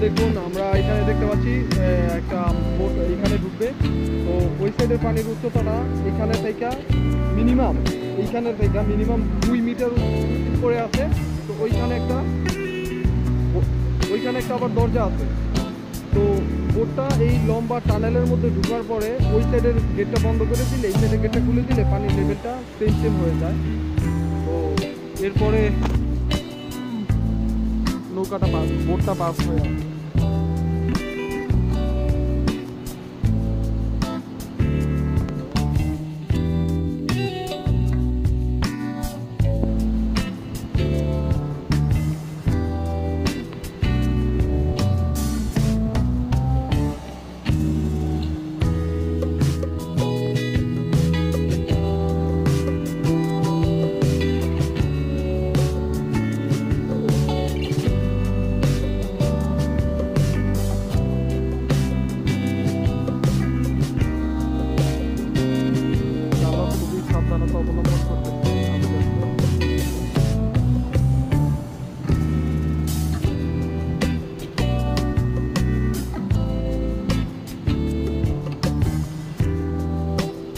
দেখুন আমরা এখানে দেখতে পাচ্ছি একটা বোট এখানে ঢুকবে। তো ওই সাইডের পানির উচ্চতাটা এখানে থেকে মিনিমাম 2 মিটার উপরে আছে। তো ওইখানে একটা আবার দরজা আছে। তো বোটটা এই লম্বা টানেলের মধ্যে ঢোকার পরে ওই সাইডের গেটটা বন্ধ করে দিলে এই সাইডের গেটটা খুলে দিলে পানির লেভেলটা সেম হয়ে যায়। তো এরপরে বোটটা পাস হয়ে যায়।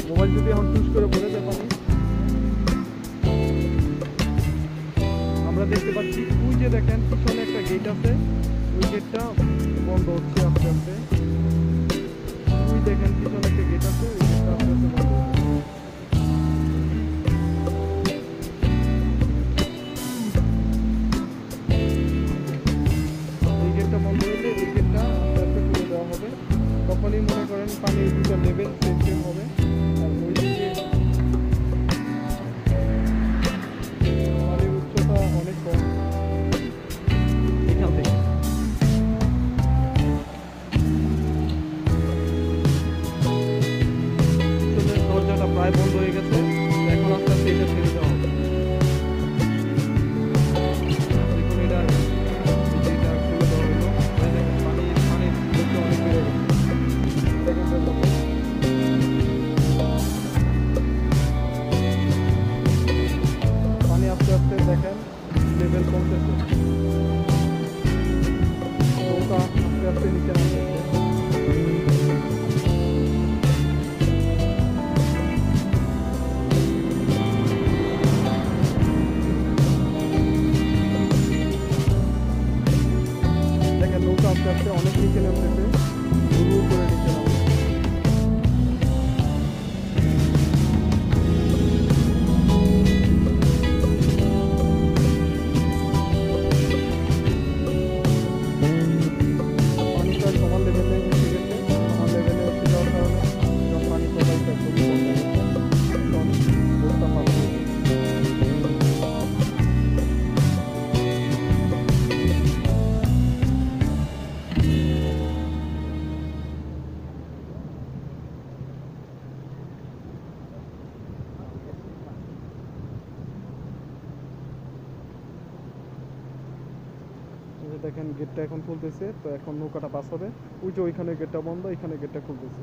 মোবাইল যদি এখন চুজ করে পড়ে যায় পানি, আমরা দেখতে পাচ্ছি ওই যে দেখেন পিছনে একটা গেট আছে, ওই গেটটা বন্ধ হচ্ছে আস্তে আস্তে। ওই দেখেন পিছনে একটা গেট আছে, ওই গেটটা আস্তে আস্তে বন্ধ হচ্ছে। এই গেটটা বন্ধ হলে এই গেটটা আস্তে আস্তে খুলে দেওয়া হবে। তখনই মনে করেন পানির দুটো লেভেল সেম হবে। আর ওইদিকে পানির উচ্চতা অনেক কম এখান থেকে। দরজাটা প্রায় বন্ধ হয়ে গেছে, এখন আস্তে আস্তে এটা ছেড়ে দেওয়া হবে। দেখুন এটা খুলে দেওয়া হলো। পানির উচ্চতা অনেক বেড়ে গেছে সেকেন্ডের মতো। পানি আস্তে আস্তে দেখেন লেভেল কমতেছে, নৌকা আস্তে আস্তে নিচে নামতেছে। দেখেন নৌকা আস্তে আস্তে অনেক নিচে নামতেছে, গুরু করে নিচে নামতেছে। পানিটা সমান লেভেলে এসে গেছে, সমান লেভেলে এসে যাওয়ার কারণে যখন পানি প্রবাহিত একদম বন্ধ হয়ে গেছে, তখন বোটটা পার হয়ে গেছে। দেখেন গেটটা এখন খুলতেছে, তো এখন নৌকাটা পাস হবে। ওই যে ওইখানে গেটটা বন্ধ, এখানে গেটটা খুলতেছে।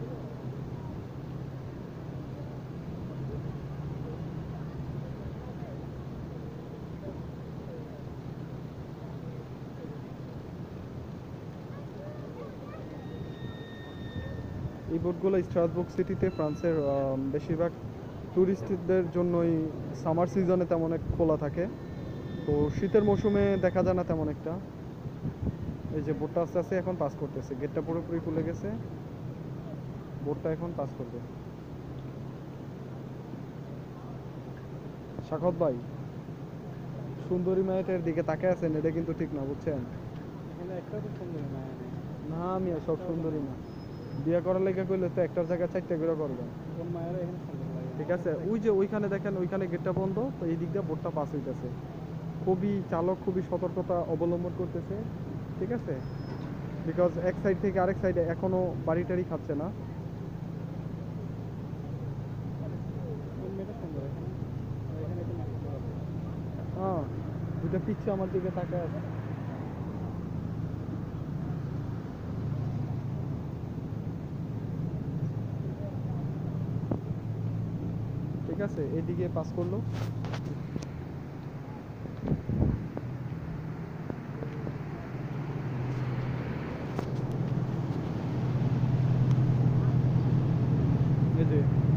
এই বোটগুলো স্ট্রাসবুর্গ সিটিতে ফ্রান্সের বেশিরভাগ টুরিস্টদের জন্যই সামার সিজনে তেমন এক খোলা থাকে। তো শীতের মৌসুমে দেখা যায় না তেমন একটা। এই যে বোটটা আস্তে আস্তে এখন পাস করতেছে, গেটটা পুরোপুরি খুলে গেছে, বোটটা এখন পাস করবে। সাখত ভাই, সুন্দরী মেয়েটার দিকে তাকায় আছেন, এটা কিন্তু ঠিক না, বুঝছেন? একটা তো সুন্দরী মেয়ে না, আমি সব সুন্দরী না। বিয়ে করার লেগে কইলে তো একটার জায়গায় 4টা করে করবে। ঠিক আছে, ওই যে ওইখানে দেখেন ওইখানে গেটটা বন্ধ, তো এই দিক দিয়ে বোটটা পাস হইতেছে। চালক খুবই সতর্কতা অবলম্বন করতেছে, ঠিক আছে, বিকজ এক সাইড থেকে আরেক সাইডে এখনো বাড়ি টাড়ি খাচ্ছে না। হ্যাঁ, দুটা পিচ্ছে আমার দিকে তাকায় আছে। ঠিক আছে, এদিকে পাস করলো। জি